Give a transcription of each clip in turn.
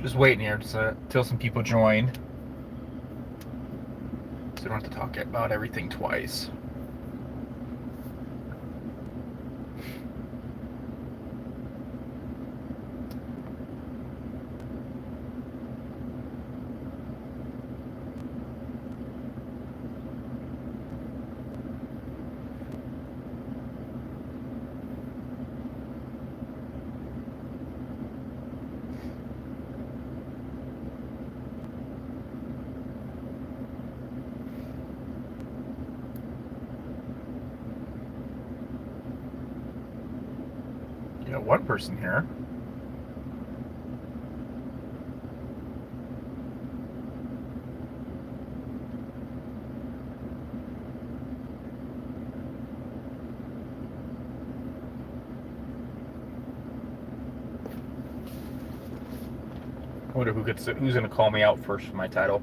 Just waiting here till some people join. So we don't have to talk about everything twice. You got one person here. I wonder who's going to call me out first for my title.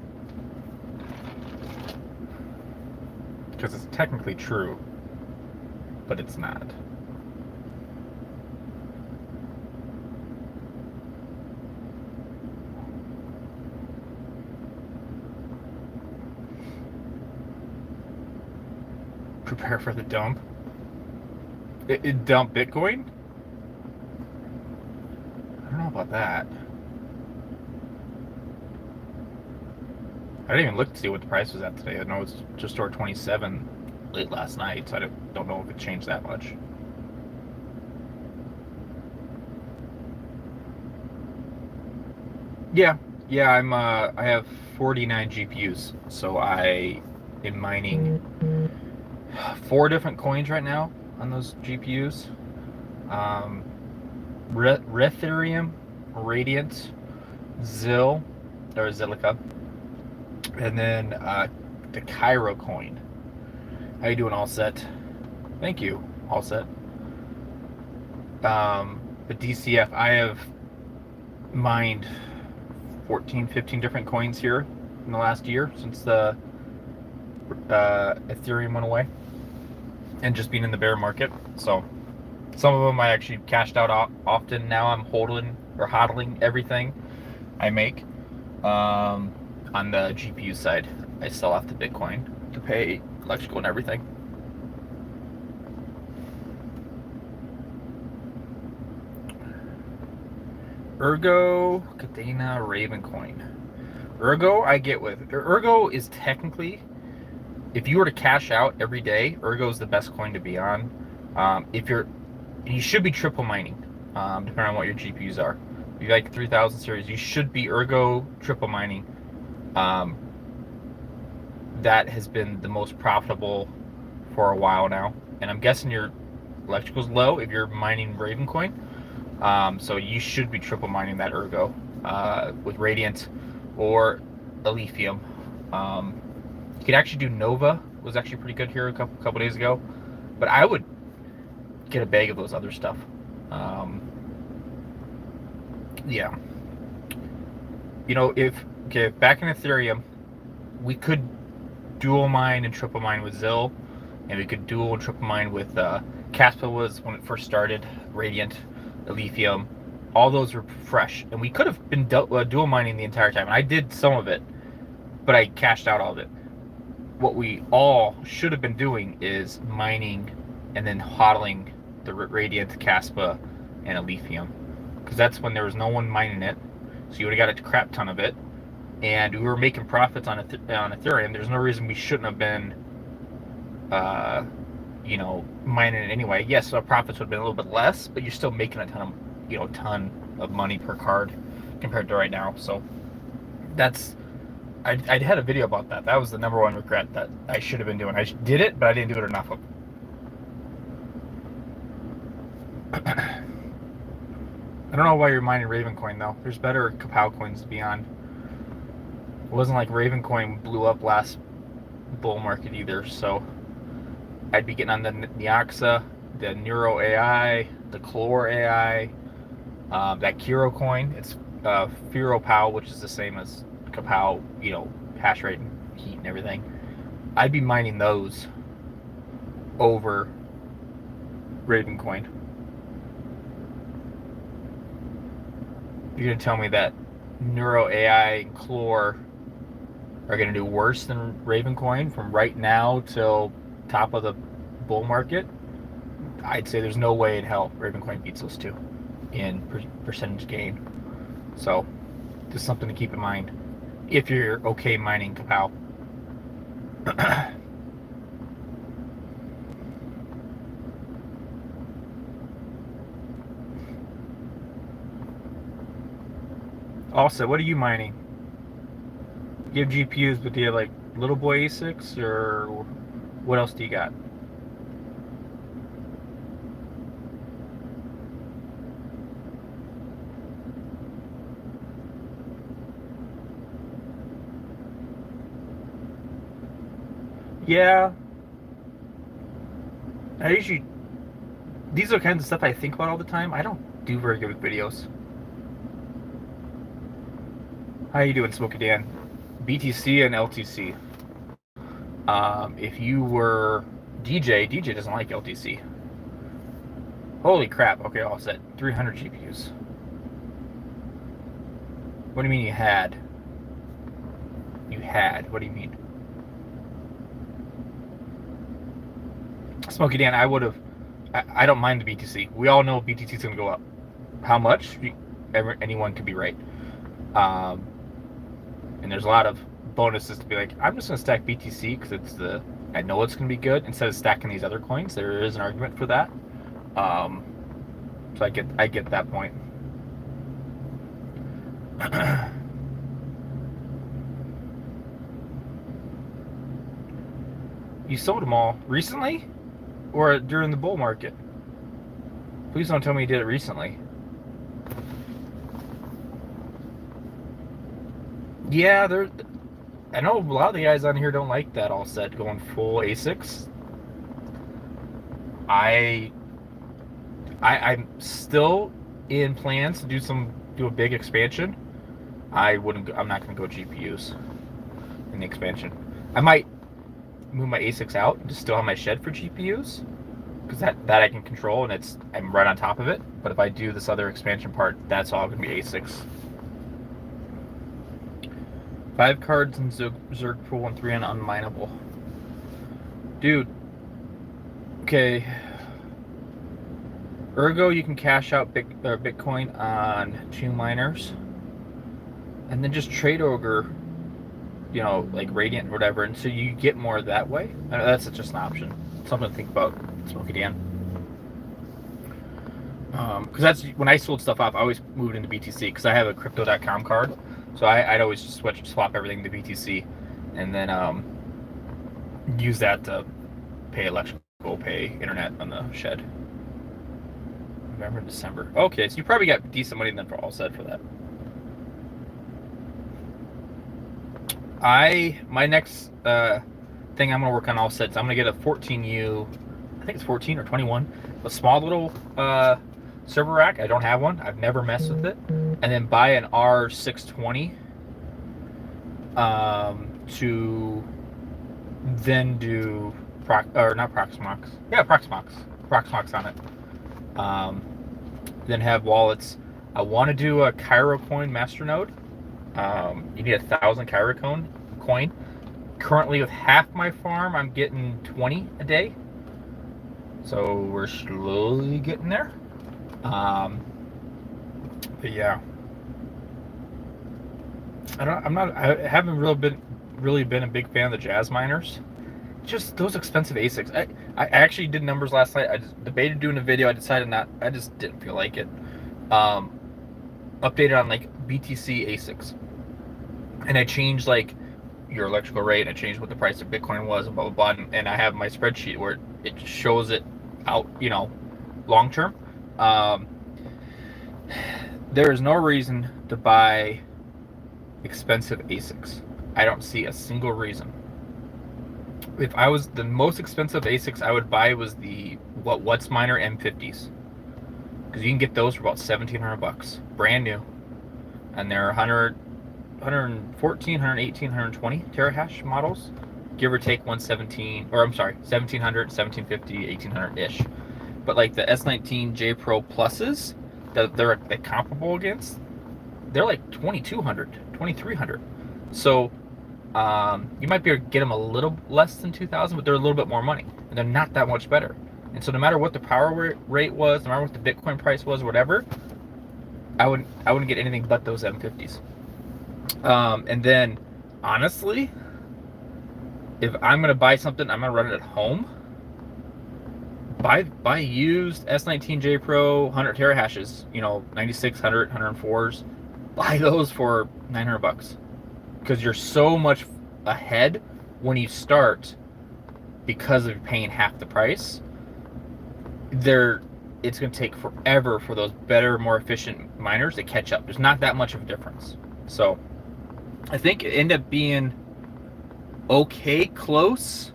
Because it's technically true, but it's not. Prepare for the dump. It dump Bitcoin? I don't know about that. I didn't even look to see what the price was at today. I know it's just over 27 late last night, so I don't know if it changed that much. Yeah, I have 49 GPUs, so I am mining 4 different coins right now on those GPUs. Ethereum, Radiant, Zill, or Zilliqa, and then the Cairo coin. How you doing, All Set? Thank you, All Set. The DCF, I have mined 14, 15 different coins here in the last year since the Ethereum went away and just being in the bear market. So some of them I actually cashed out often. Now I'm hodling everything I make. On the GPU side, I sell off the Bitcoin to pay electrical and everything. Ergo, Cadena, Ravencoin. Ergo, I get with. Ergo is technically, if you were to cash out every day, Ergo is the best coin to be on. You should be triple mining, depending on what your GPUs are. If you like 3000 series, you should be Ergo triple mining. That has been the most profitable for a while now, and I'm guessing your electrical's low if you're mining Ravencoin. So you should be triple mining that Ergo with Radiant or Lithium. You could actually do Nova. It was actually pretty good here a couple days ago, but I would get a bag of those other stuff. Yeah. Back in Ethereum, we could dual mine and triple mine with Zill, and we could dual and triple mine with Caspa was when it first started, Radiant, Lithium. All those were fresh, and we could have been dual mining the entire time. And I did some of it, but I cashed out all of it. What we all should have been doing is mining and then hodling the Radiant, Caspa, and Lithium, because that's when there was no one mining it. So you would have got a crap ton of it, and we were making profits on Ethereum. There's no reason we shouldn't have been, mining it anyway. Yes, our profits would have been a little bit less, but you're still making a ton of money per card compared to right now. So I had a video about that. That was the number one regret that I should have been doing. I did it, but I didn't do it enough of. I don't know why you're mining Ravencoin though. There's better Kapow coins to be on. It wasn't like Ravencoin blew up last bull market either, so I'd be getting on the Neoxa, the Neuro AI, the Chlor AI, that Kiro coin. It's Firo which is the same as Kapow, hash rate and heat and everything. I'd be mining those over Ravencoin. You're gonna tell me that Neuro AI and Chlor are going to do worse than Ravencoin from right now till top of the bull market, I'd say there's no way in hell Ravencoin beats those two in percentage gain. So, just something to keep in mind if you're okay mining Kapow. Also, what are you mining? You have GPUs, but do you have like little boy ASICs, or what else do you got? Yeah, I usually, these are kinds of stuff I think about all the time. I don't do very good with videos. How you doing, Smokey Dan? BTC and LTC. If you were DJ doesn't like LTC. Holy crap. Okay, all set. 300 GPUs. What do you mean you had? You had. What do you mean? Smokey Dan, I would have. I don't mind the BTC. We all know BTC is going to go up. How much? Anyone could be right. And there's a lot of bonuses to be like, I'm just going to stack BTC because I know it's going to be good instead of stacking these other coins. There is an argument for that. So I get that point. You sold them all recently, or during the bull market? Please don't tell me you did it recently. Yeah, I know a lot of the guys on here don't like that all set going full ASICs. I'm still in plans to do a big expansion. I'm not going to go GPUs in the expansion. I might move my ASICs out and just still have my shed for GPUs because that I can control and I'm right on top of it. But if I do this other expansion part, that's all going to be ASICs. 5 cards in Zerg pool and 3 on unminable. Dude. Okay. Ergo, you can cash out Bitcoin on 2 miners. And then just trade Ogre, like Radiant or whatever. And so you get more that way. That's just an option. Something to think about, Smokey Dan. Because that's when I sold stuff off, I always moved into BTC because I have a Crypto.com card. So I'd always just swap everything to BTC, and then use that to pay electrical, pay internet on the shed. November and December. Okay, so you probably got decent money then for all set for that. My next thing I'm gonna work on all sets. I'm gonna get a 14U. I think it's 14 or 21. A small little server rack. I don't have one. I've never messed with it. And then buy an R620 to then do Proxmox on it. Then have wallets. I want to do a Cairo coin masternode. You need 1,000 Cairo coin. Currently with half my farm, I'm getting 20 a day. So we're slowly getting there. But yeah, I haven't really been a big fan of the jazz miners. Just those expensive ASICs. I actually did numbers last night. I just debated doing a video. I decided not. I just didn't feel like it. Updated on like BTC ASICs, and I changed like your electrical rate, and I changed what the price of Bitcoin was, and blah blah blah. And I have my spreadsheet where it shows it out, long term. There is no reason to buy expensive ASICs. I don't see a single reason. If I was the most expensive ASICs I would buy was the WhatsMiner M50s, because you can get those for about $1,700 brand new, and they're 114, 118, 120 terahash models, give or take 1700, 1750, 1800 ish. But like the S19 J Pro Pluses that they're comparable against, they're like 2200, 2300. So you might be able to get them a little less than 2000, but they're a little bit more money, and they're not that much better. And so no matter what the power rate was, no matter what the Bitcoin price was, whatever, I wouldn't get anything but those M50s. And then honestly, if I'm gonna buy something, I'm gonna run it at home. Buy used S19J Pro 100 terahashes, 96, 100, 104s. Buy those for $900 because you're so much ahead when you start because of paying half the price. It's going to take forever for those better, more efficient miners to catch up. There's not that much of a difference. So I think it ended up being okay close.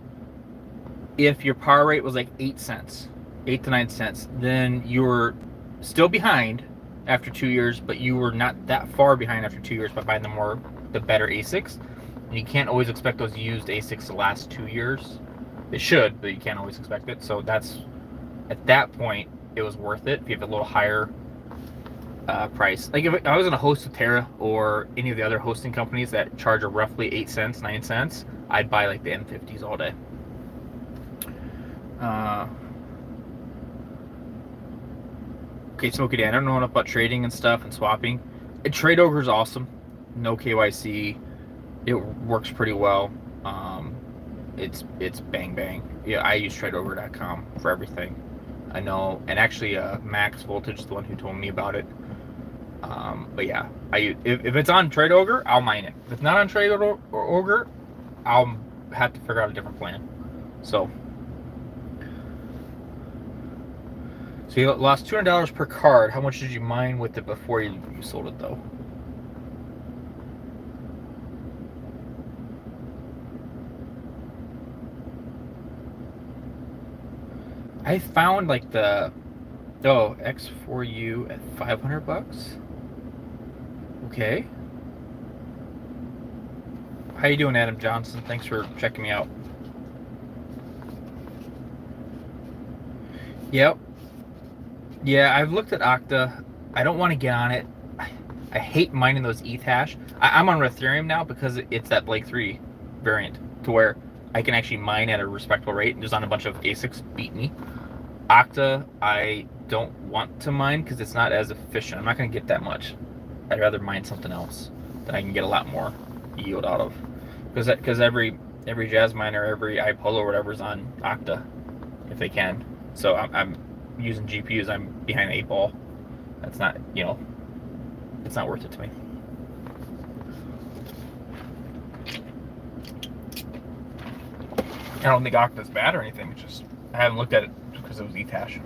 If your power rate was like 8 cents, 8 to 9 cents, then you were still behind after 2 years, but you were not that far behind after 2 years by buying the better ASICs. And you can't always expect those used ASICs to last 2 years. It should, but you can't always expect it. So at that point, it was worth it if you have a little higher price. Like if I was going to host with Terra or any of the other hosting companies that charge a roughly 8 cents, 9 cents, I'd buy like the M50s all day. Okay, Smokey Dan, I don't know enough about trading and stuff and swapping. Trade Ogre is awesome. No KYC. It works pretty well. It's bang bang. Yeah, I use TradeOgre.com for everything. I know, and actually, Max Voltage is the one who told me about it. But yeah, if it's on Trade Ogre, I'll mine it. If it's not on Trade Ogre, I'll have to figure out a different plan. So you lost $200 per card. How much did you mine with it before you sold it, though? I found like X4U at $500. Okay. How you doing, Adam Johnson? Thanks for checking me out. Yep. Yeah, I've looked at Okta. I don't want to get on it. I hate mining those ETH hash. I'm on Ethereum now because it's that Blake 3 variant to where I can actually mine at a respectable rate and just on a bunch of ASICs beat me. Okta, I don't want to mine because it's not as efficient. I'm not going to get that much. I'd rather mine something else that I can get a lot more yield out of. Because every Jazz miner, every iPolo or whatever is on Okta, if they can. So I'm using GPUs. I'm behind the 8 ball. That's not, it's not worth it to me. I don't think Okta's bad or anything. It's just I haven't looked at it because it was ETH hash.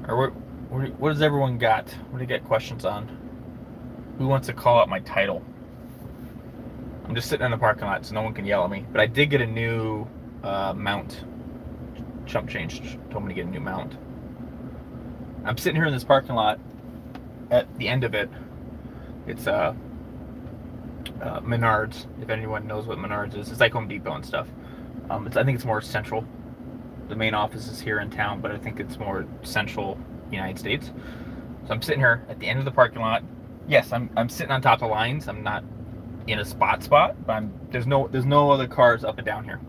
Or what does everyone got? What do you get questions on? Who wants to call out my title? I'm just sitting in the parking lot, so no one can yell at me. But I did get a new mount. Chump Change told me to get a new mount. I'm sitting here in this parking lot. At the end of it, it's Menards. If anyone knows what Menards is, it's like Home Depot and stuff. I think it's more central. The main office is here in town, but I think it's more central United States. So I'm sitting here at the end of the parking lot. Yes, I'm sitting on top of lines. I'm not in a spot, but there's no other cars up and down here.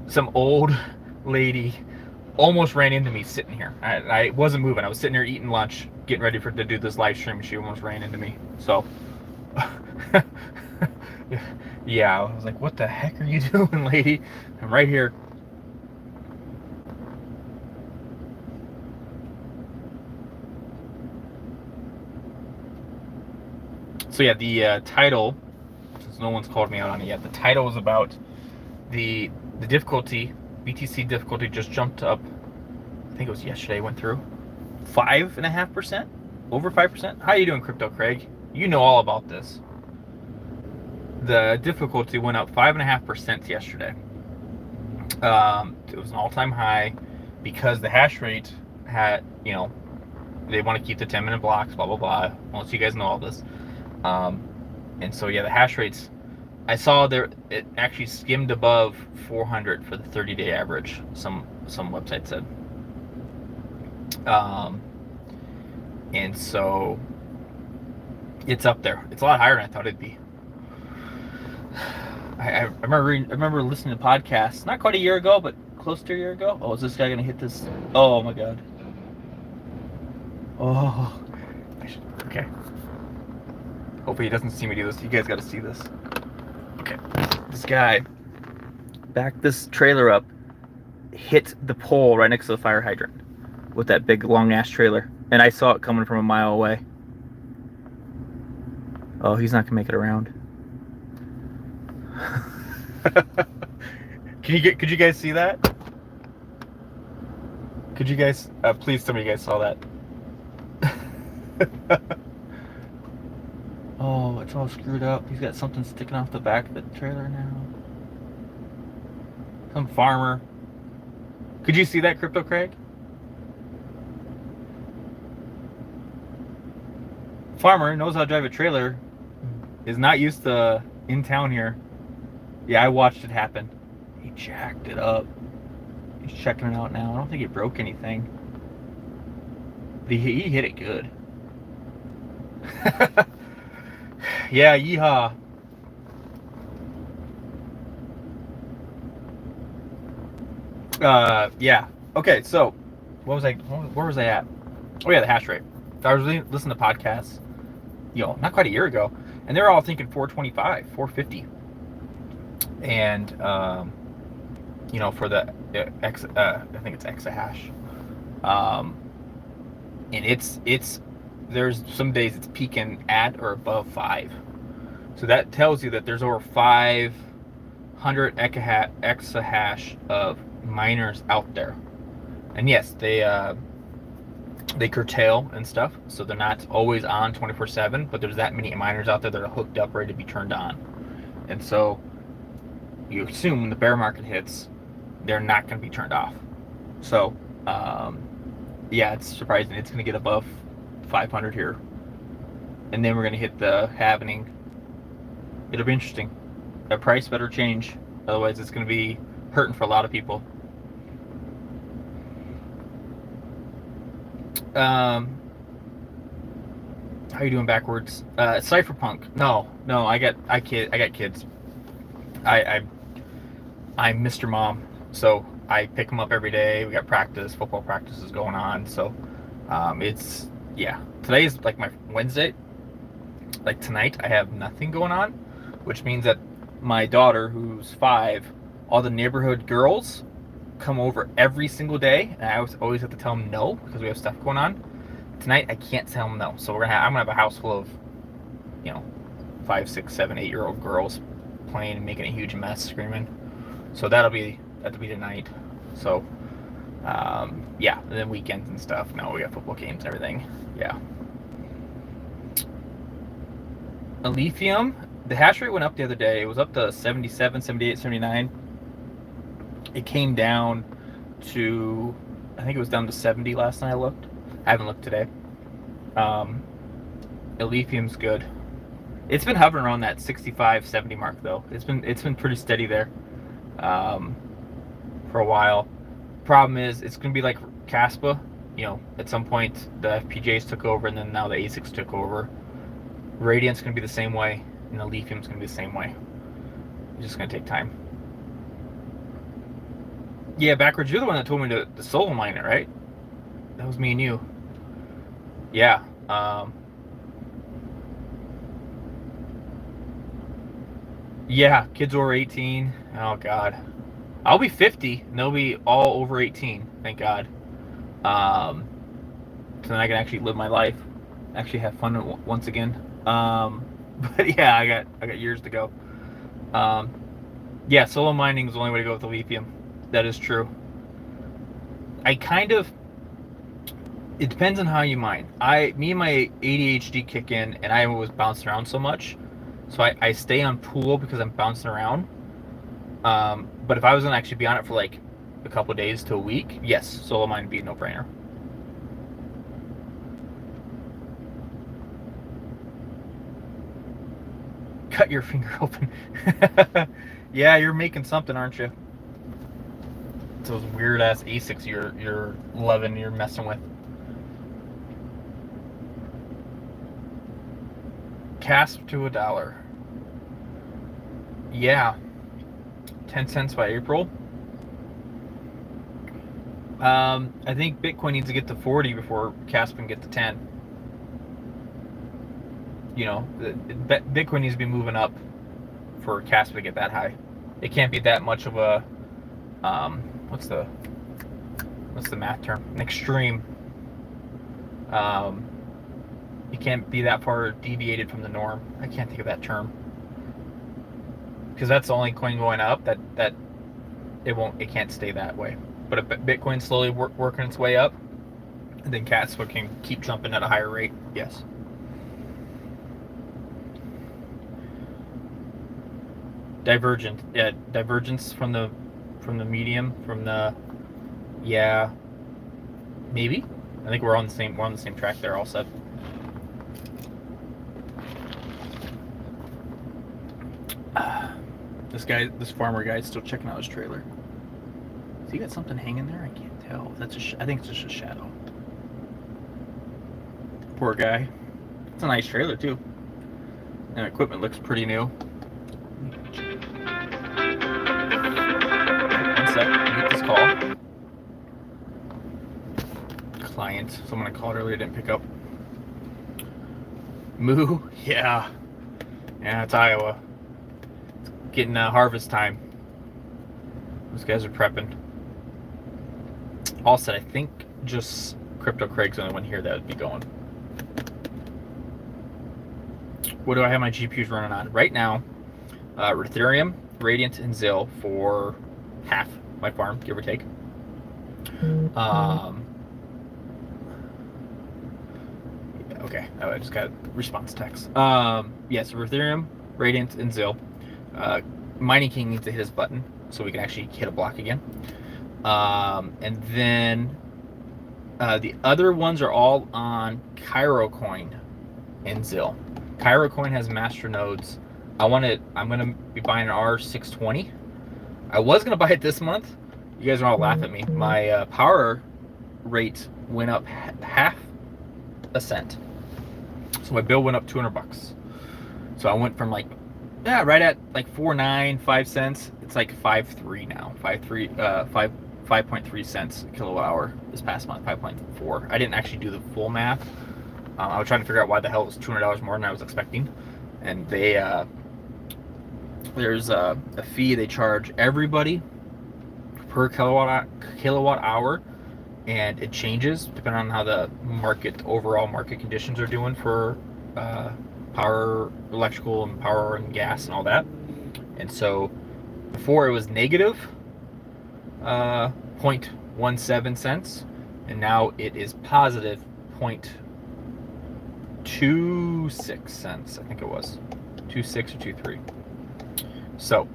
Some old lady almost ran into me sitting here. I wasn't moving. I was sitting here eating lunch, getting ready to do this live stream, and she almost ran into me. So, yeah, I was like, "What the heck are you doing, lady?" I'm right here. So yeah, the title, since no one's called me out on it yet, the title is about the difficulty. BTC difficulty just jumped up. I think it was yesterday. Went through 5.5%, over 5%. How you doing, Crypto Craig? You know all about this. The difficulty went up 5.5% yesterday. It was an all-time high because the hash rate had, they want to keep the 10-minute blocks, blah blah blah. Most of you guys know all this. And so yeah, the hash rate's I saw there it actually skimmed above 400 for the 30-day average. Some website said. Um, and so it's up there. It's a lot higher than I thought it'd be. I remember listening to podcasts not quite a year ago, but close to a year ago. Oh, is this guy gonna hit this? Oh my god. Oh, okay. Hopefully he doesn't see me do this. You guys got to see this. Okay, this guy backed this trailer up, hit the pole right next to the fire hydrant with that big long ass trailer, and I saw it coming from a mile away. Oh, he's not gonna make it around. Could you guys see that? Could you guys please tell me you guys saw that? Oh, it's all screwed up. He's got something sticking off the back of the trailer now. Some farmer. Could you see that, Crypto Craig? Farmer knows how to drive a trailer. Is not used to in town here. Yeah, I watched it happen. He jacked it up. He's checking it out now. I don't think he broke anything. But he hit it good. Yeah, yeehaw. Yeah. Okay, so where was I at? Oh yeah, the hash rate. I was listening to podcasts, not quite a year ago, and they were all thinking 425, 450. And for the X, I think it's exahash. And it's there's some days it's peaking at or above 5. So that tells you that there's over 500 exahash of miners out there. And yes, they curtail and stuff, so they're not always on 24/7, but there's that many miners out there that are hooked up, ready to be turned on. And so you assume when the bear market hits, they're not going to be turned off. So yeah, it's surprising. It's going to get above 500 here, and then we're going to hit the halvening. It'll be interesting. The price better change, otherwise it's going to be hurting for a lot of people. How are you doing backwards? Cypherpunk. No, I got kids. I'm Mr. Mom, so I pick them up every day. We got practice, football practice is going on. So today is like my Wednesday. Like tonight, I have nothing going on, which means that my daughter, who's 5, all the neighborhood girls come over every single day, and I always have to tell them no because we have stuff going on. Tonight, I can't tell them no, so I'm gonna have a house full of, 5, 6, 7, 8-year-old girls playing and making a huge mess, screaming. So that'll be tonight. So and then weekends and stuff. No, we got football games and everything. Yeah. Lithium, the hash rate went up the other day. It was up to 77, 78, 79. It came down to, I think it was down to 70 last time I looked. I haven't looked today. Lithium's good. It's been hovering around that 65, 70 mark though. It's been pretty steady there for a while. Problem is, it's going to be like Caspa. At some point the FPGAs took over, and then now the ASICs took over. Radiant's going to be the same way, and the Lithium's going to be the same way. It's just going to take time. Yeah, backwards, you're the one that told me to solo mine it, right? That was me and you. Yeah. Yeah, kids over 18. Oh, God. I'll be 50, and they'll be all over 18, thank God. So then I can actually live my life, actually have fun once again. But yeah, I got years to go. Yeah, solo mining is the only way to go with the lithium. That is true. It depends on how you mine. Me and my ADHD kick in, and I was bouncing around so much, so I stay on pool because I'm bouncing around. But if I was gonna actually be on it for like a couple days to a week, yes, solo mine would be a no-brainer. Cut your finger open. Yeah, you're making something, aren't you? It's those weird ass ASICs you're loving, you're messing with. CASP to $1. Yeah, 10 cents by April. I think Bitcoin needs to get to 40 before CASP can get to 10. You know, Bitcoin needs to be moving up for CASP to get that high. It can't be that much of a what's the math term? An extreme. It can't be that far deviated from the norm. I can't think of that term, because that's the only coin going up that it can't stay that way. But if Bitcoin's slowly working its way up, then CASP can keep jumping at a higher rate. Yes. Divergent. Yeah, divergence from the medium, yeah, maybe. I think we're on the same track there, all set. This farmer guy is still checking out his trailer. Has he got something hanging there? I can't tell. I think it's just a shadow. Poor guy. It's a nice trailer too, and equipment looks pretty new. One sec. Make this call. Client. Someone I called earlier didn't pick up. Moo. Yeah. Yeah, it's Iowa. It's getting harvest time. Those guys are prepping. All said, I think just Crypto Craig's the only one here that would be going. What do I have my GPUs running on? Right now, Ethereum, Radiant, and ZIL for half my farm, give or take. Okay, I just got a response text. Yes, Ethereum, Radiant, and ZIL. Mining King needs to hit his button so we can actually hit a block again. And then the other ones are all on Cairo Coin and ZIL. Cairo Coin has master nodes. I'm gonna be buying an R620. I was gonna buy it this month. You guys are all laughing at me. My power rate went up half a cent, so my bill went up $200. So I went from right at like 4.95 cents. It's like 5.3 now. 5.3 cents a kilowatt hour this past month. 5.4. I didn't actually do the full math. I was trying to figure out why the hell it was $200 more than I was expecting. And there's a fee they charge everybody per kilowatt hour, and it changes depending on how the overall market conditions are doing for power, electrical, and power and gas and all that. And so before it was negative 0.17 cents, and now it is positive 0.26 cents. I think it was 2.6 or 2.3. So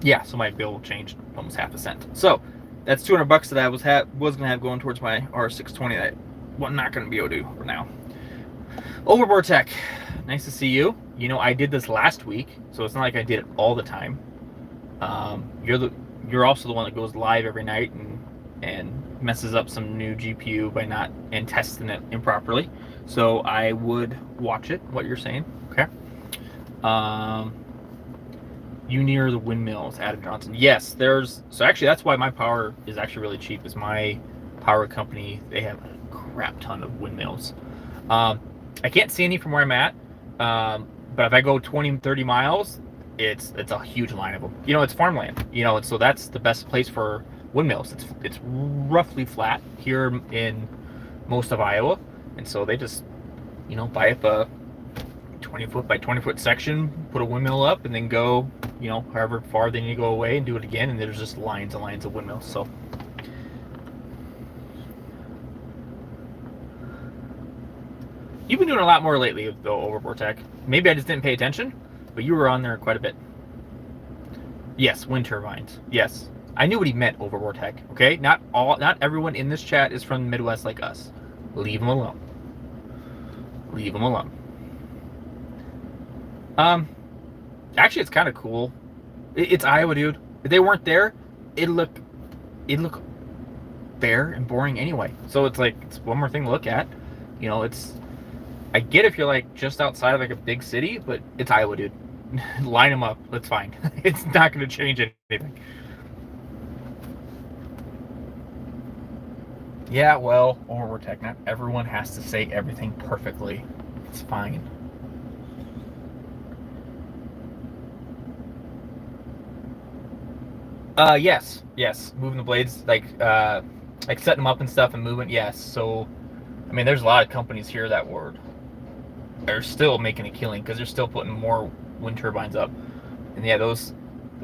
yeah, so my bill changed almost half a cent. So that's $200 that I was gonna have going towards my R620 that I'm not gonna be able to do for now. Overboard Tech, nice to see you. You know, I did this last week, so it's not like I did it all the time. You're also the one that goes live every night and messes up some new GPU by not and testing it improperly. So I would watch it. What you're saying, okay? You near the windmills, Adam Johnson. Yes, so actually that's why my power is actually really cheap. Is my power company, they have a crap ton of windmills. I can't see any from where I'm at, but if I go 20-30 miles, it's a huge line of them. You know, it's farmland, you know, and so that's the best place for windmills. It's roughly flat here in most of Iowa, and so they just, you know, buy up a 20-foot by 20-foot section, put a windmill up, and then go, you know, however far they need to go away and do it again, and there's just lines and lines of windmills. So you've been doing a lot more lately, though, Overboard Tech. Maybe I just didn't pay attention, but you were on there quite a bit. Yes, wind turbines. Yes, I knew what he meant, Overboard Tech. Okay, not everyone in this chat is from the Midwest like us. Leave them alone. Leave them alone. Um, Actually, it's kind of cool. It's Iowa, dude. If they weren't there, it'd look bare and boring anyway. So it's like it's one more thing to look at. It's I get if you're like just outside of like a big city, but it's Iowa, dude. Line them up. That's fine. It's not going to change anything. Yeah, well, overtech. Not everyone has to say everything perfectly. It's fine. Yes. Moving the blades, like setting them up and stuff and moving. Yes. So, I mean, there's a lot of companies here that are still making a killing because they're still putting more wind turbines up. And yeah, those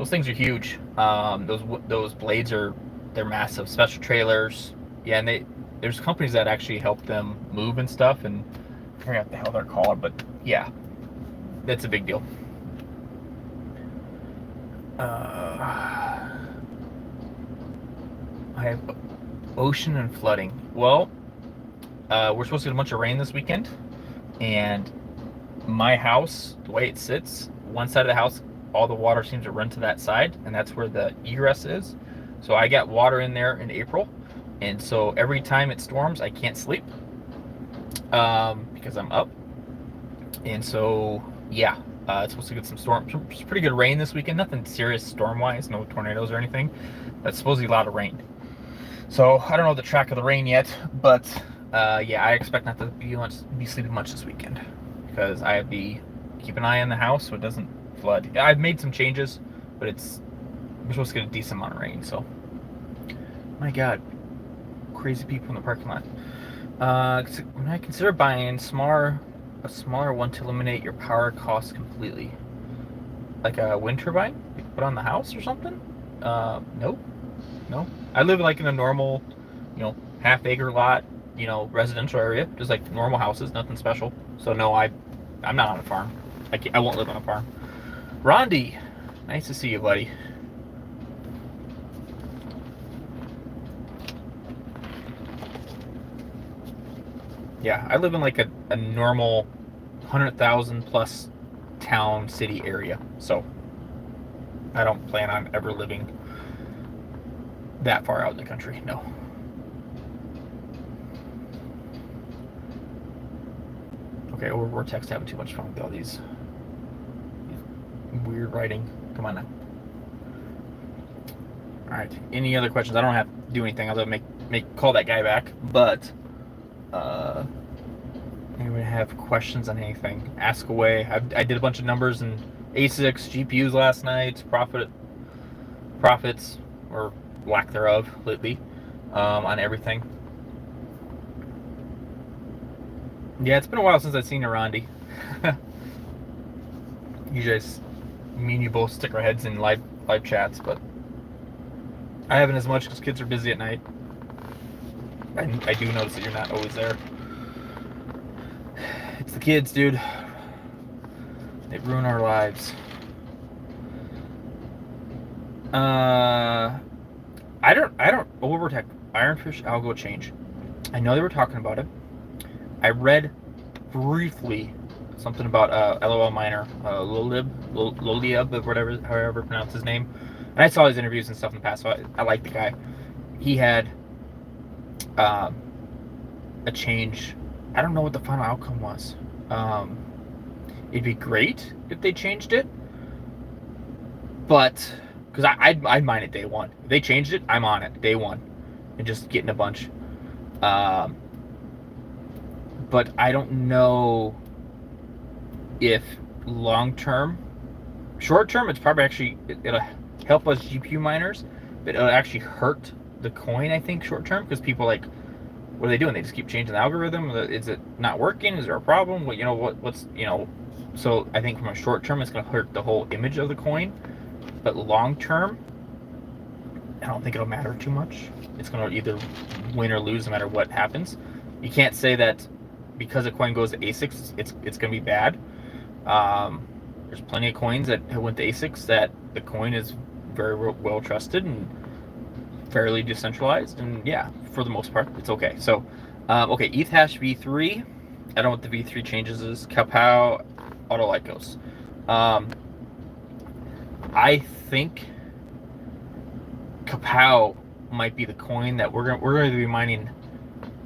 things are huge. Those blades they're massive. Special trailers. Yeah, and there's companies that actually help them move and stuff. And I forget what the hell they're called, but yeah, that's a big deal. I have ocean and flooding. Well, we're supposed to get a bunch of rain this weekend, and my house, the way it sits, one side of the house, all the water seems to run to that side, and that's where the egress is. So I got water in there in April, and so every time it storms, I can't sleep because I'm up. And so, yeah, it's supposed to get some pretty good rain this weekend. Nothing serious storm-wise, no tornadoes or anything. But supposedly a lot of rain. So I don't know the track of the rain yet, but yeah, I expect not to be sleeping much this weekend because I have to keep an eye on the house so it doesn't flood. I've made some changes, but we're supposed to get a decent amount of rain. So, my God, crazy people in the parking lot. When I consider buying a smaller one to eliminate your power costs completely, like a wind turbine you put on the house or something. Nope, no. I live like in a normal, half acre lot, residential area, just like normal houses, nothing special. So no, I'm not on a farm. I won't live on a farm. Rondi, nice to see you, buddy. Yeah, I live in like a normal 100,000 plus town city area, so I don't plan on ever living that far out in the country. No. Okay, over Vortex having too much fun with all these weird writing. Come on now. All right. Any other questions? I don't have to do anything other than call that guy back. But anyone have questions on anything? Ask away. I did a bunch of numbers and ASICs, GPUs last night. Profits or lack thereof lately on everything. Yeah, it's been a while since I've seen Arandi. Me and you both stick our heads in live chats, but I haven't as much because kids are busy at night. I do notice that you're not always there. It's the kids, dude. They ruin our lives. I don't overtech Ironfish algo change. I know they were talking about it. I read briefly something about LOL miner, Loliab, or whatever, however pronounce his name. And I saw his interviews and stuff in the past, so I like the guy. He had a change. I don't know what the final outcome was. It'd be great if they changed it, but because I'd mine it day one. If they changed it, I'm on it day one, and just getting a bunch. But I don't know if long term, short term, it's probably actually it'll help us GPU miners, but it'll actually hurt the coin. I think short term because people like, what are they doing? They just keep changing the algorithm. Is it not working? Is there a problem? What's So I think from a short term, it's going to hurt the whole image of the coin. But long term, I don't think it'll matter too much. It's going to either win or lose no matter what happens. You can't say that because a coin goes to ASICs, it's going to be bad. There's plenty of coins that went to ASICs that the coin is very well trusted and fairly decentralized, and yeah, for the most part, it's okay. So, okay, ETH hash V3. I don't know what the V3 changes is. Kapow, Autolycos. I think Kapow might be the coin that we're going to be mining.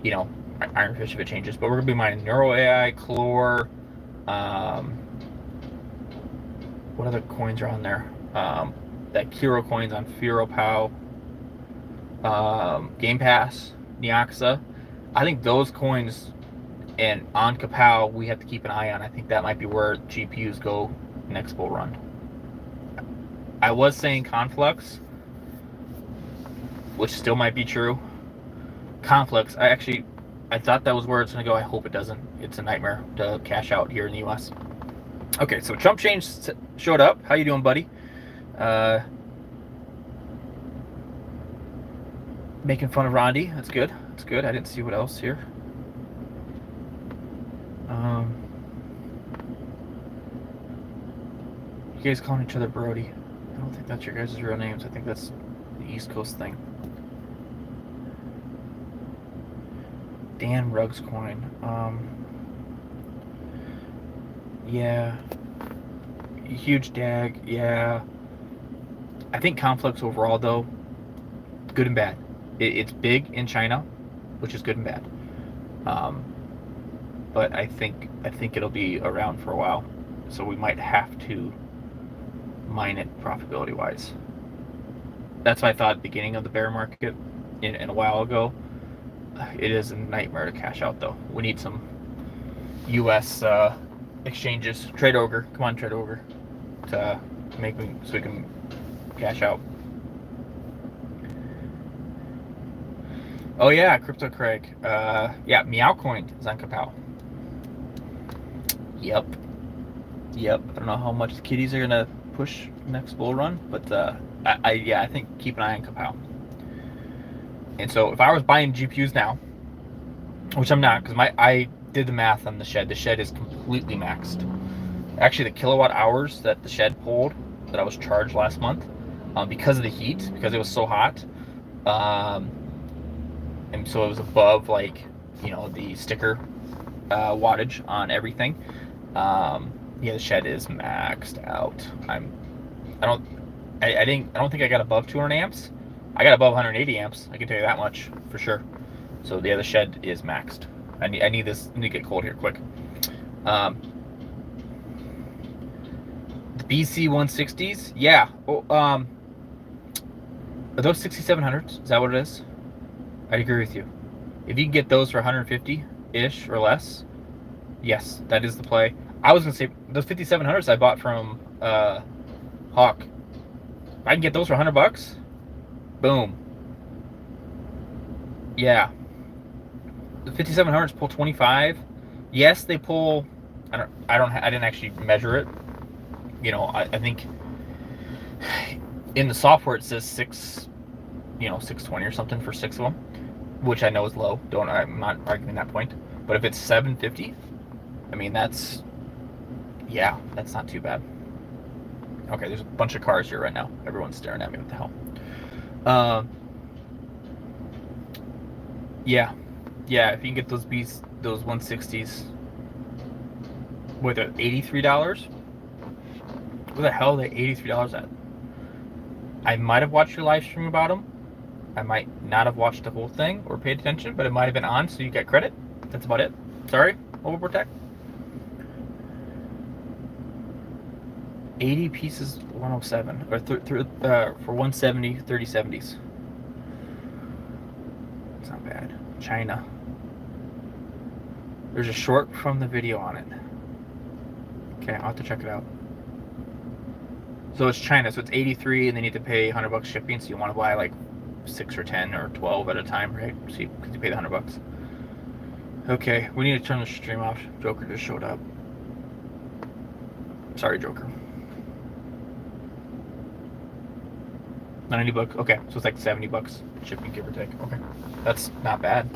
You know, Ironfish if it changes, but we're going to be mining Neuro AI, Chlor. What other coins are on there? That Kiro coins on FearoPow, Game Pass, Neoxa. I think those coins and on Kapow we have to keep an eye on. I think that might be where GPUs go next bull run. I was saying Conflux, which still might be true. Conflux, I thought that was where it's going to go. I hope it doesn't. It's a nightmare to cash out here in the US. Okay, so Chump Change showed up. How you doing, buddy? Making fun of Rondi. That's good. That's good. I didn't see what else here. You guys calling each other Brody. I don't think that's your guys' real names. I think that's the East Coast thing. Dan Ruggs coin. Yeah. Huge dag. Yeah. I think Conflux overall, though, good and bad. It's big in China, which is good and bad. But I think it'll be around for a while, so we might have to mine it profitability wise. That's what I thought at the beginning of the bear market in a while ago. It is a nightmare to cash out, though. We need some U.S. Exchanges. Trade Ogre, come on, Trade Ogre, to make me so we can cash out. Oh yeah, Crypto Craig. Yeah, Meowcoin is on Kapow. Yep. I don't know how much the kitties are gonna push next bull run, but I think keep an eye on Kapow. And so if I was buying GPUs now, which I'm not, because I did the math on the shed. The shed is completely maxed. Actually, the kilowatt hours that the shed pulled that I was charged last month, because of the heat, because it was so hot, and so it was above, like, you know, the sticker wattage on everything. Yeah, the shed is maxed out. I don't think I got above 200 amps. I got above 180 amps. I can tell you that much for sure. So yeah, the shed is maxed. I need this. I need to get cold here quick. The BC 160s, yeah. Oh, are those 6700s? Is that what it is? I'd agree with you. If you can get those for 150-ish or less, yes, that is the play. I was gonna say those 5700s I bought from Hawk. If I can get those for $100, boom. Yeah. The 5700s pull 25. Yes, they pull. I didn't actually measure it. You know, I think in the software it says 620 or something for 6 of them, which I know is low. I'm not arguing that point. But if it's 750, I mean that's not too bad. Okay, there's a bunch of cars here right now. Everyone's staring at me. What the hell? Yeah, if you can get those those 160s with $83. Where the hell are they $83 at? I might have watched your live stream about them. I might not have watched the whole thing or paid attention, but it might have been on, so you get credit. That's about it. Sorry, Overprotect. 80 pieces, 107, or for 170, 3070s. It's not bad. China. There's a short from the video on it. Okay, I'll have to check it out. So it's China, so it's 83, and they need to pay $100 shipping. So you want to buy like 6 or 10 or 12 at a time, right? So because you pay the $100. Okay, we need to turn the stream off. Joker just showed up. Sorry, Joker. $90. Okay, so it's like $70 shipping, give or take. Okay, that's not bad.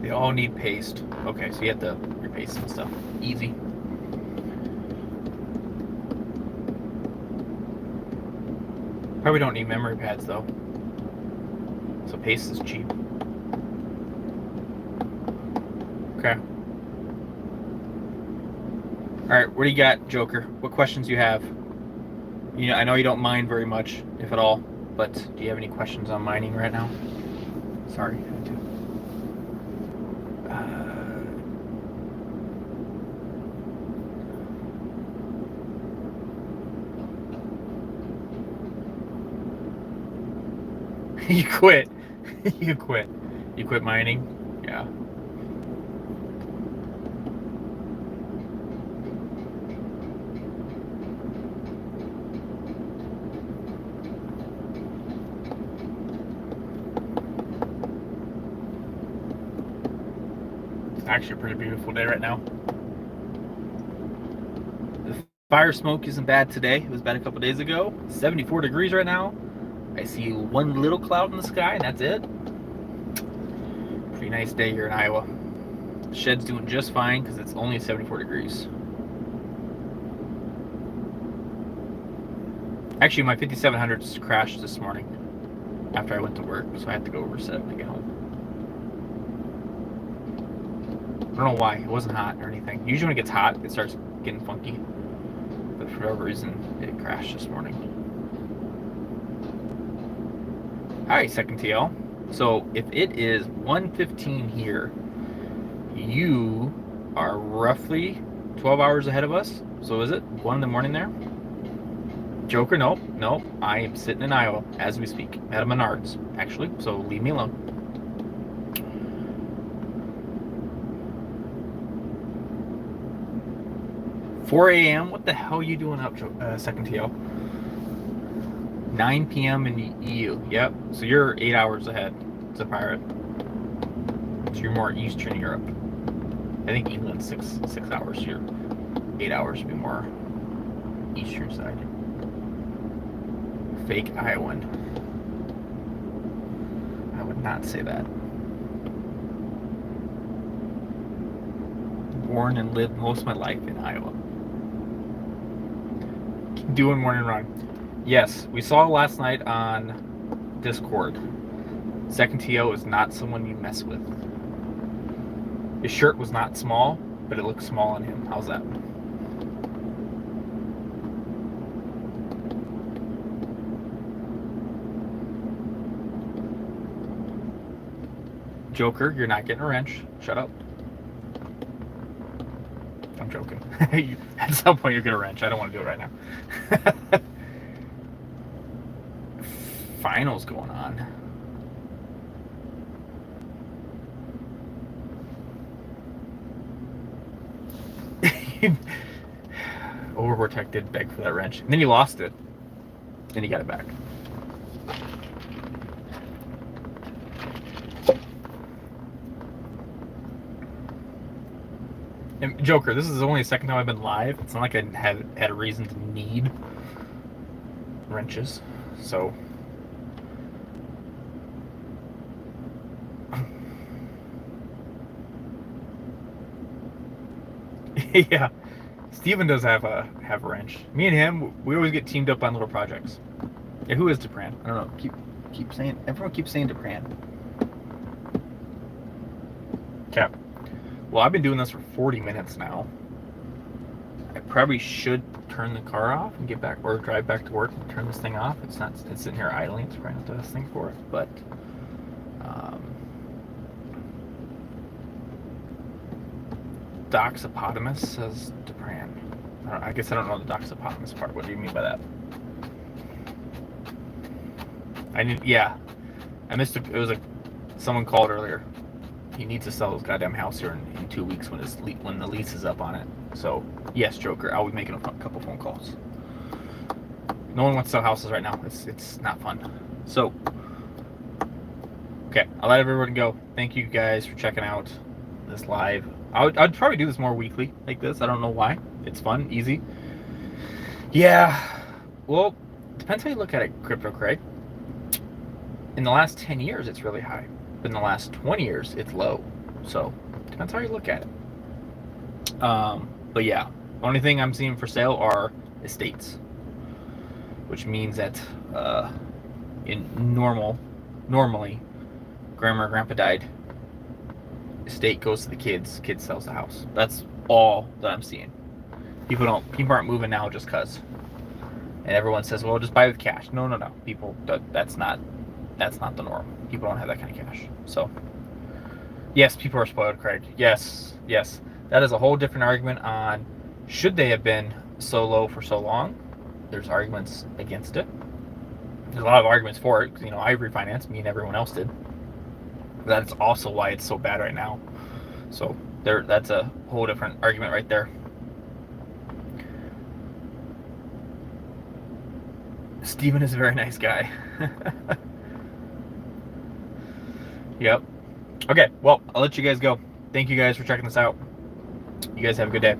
They all need paste. Okay, so you have to repaste some stuff. Easy. Probably don't need memory pads though. So paste is cheap. Okay. Alright, what do you got, Joker? What questions do you have? You know, I know you don't mine very much, if at all, but do you have any questions on mining right now? Sorry, I had to. You quit. You quit. You quit mining? Yeah. It's actually a pretty beautiful day right now. The fire smoke isn't bad today. It was bad a couple days ago. 74 degrees right now. I see one little cloud in the sky, and that's it. Pretty nice day here in Iowa. The shed's doing just fine because it's only 74 degrees. Actually, my 5700's crashed this morning after I went to work, so I had to go reset it when I get home. I don't know why. It wasn't hot or anything. Usually when it gets hot, it starts getting funky. But for whatever reason, it crashed this morning. Hi, second TL. So if it is 1:15 here, you are roughly 12 hours ahead of us. So is it 1 in the morning there? Joker, nope. I am sitting in Iowa as we speak, at a Menards, actually, so leave me alone. $4 a.m. What the hell are you doing up, second TL? 9 p.m. in the EU. Yep. So you're 8 hours ahead. It's a pirate. So you're more Eastern Europe. I think England's six hours. You're 8 hours would be more Eastern side. Fake Iowan. I would not say that. Born and lived most of my life in Iowa. Doing morning run. Yes, we saw last night on Discord. Second TO is not someone you mess with. His shirt was not small, but it looked small on him. How's that? Joker, you're not getting a wrench. Shut up. I'm joking. At some point you'll get a wrench. I don't want to do it right now. Finals going on. Overprotect did beg for that wrench. And then you lost it. Then you got it back. And Joker, this is only the second time I've been live. It's not like I had a reason to need wrenches. So yeah, Steven does have a wrench. Me and him, we always get teamed up on little projects. Yeah, who is Dupran? I don't know. Keep saying, everyone keeps saying Dupran. Okay. Well, I've been doing this for 40 minutes now. I probably should turn the car off and get back, or drive back to work and turn this thing off. It's sitting here idling. It's probably not the best thing for it, but Doxopotamus says Dupran. I guess I don't know the Doxopotamus part. What do you mean by that? Yeah. I missed it. It was someone called earlier. He needs to sell his goddamn house here in 2 weeks when the lease is up on it. So yes, Joker, I'll be making a couple phone calls. No one wants to sell houses right now. It's not fun. So okay, I'll let everyone go. Thank you guys for checking out this live. I'd probably do this more weekly like this. I don't know why. It's fun, easy. Yeah. Well, depends how you look at it, Crypto Craig. In the last 10 years, it's really high. But in the last 20 years, it's low. So depends how you look at it. But yeah, the only thing I'm seeing for sale are estates, which means that normally, grandma or grandpa died, estate goes to the kids, kid sells the house. That's all that I'm seeing. People aren't moving now just cause. And everyone says, well, just buy with cash. No. People, that's not the norm. People don't have that kind of cash. So, yes, people are spoiled, Craig. Yes. That is a whole different argument on should they have been so low for so long. There's arguments against it. There's a lot of arguments for it, because, I refinanced, me and everyone else did. That's also why it's so bad right now. So that's a whole different argument right there. Steven is a very nice guy. Yep. Okay, well, I'll let you guys go. Thank you guys for checking this out. You guys have a good day.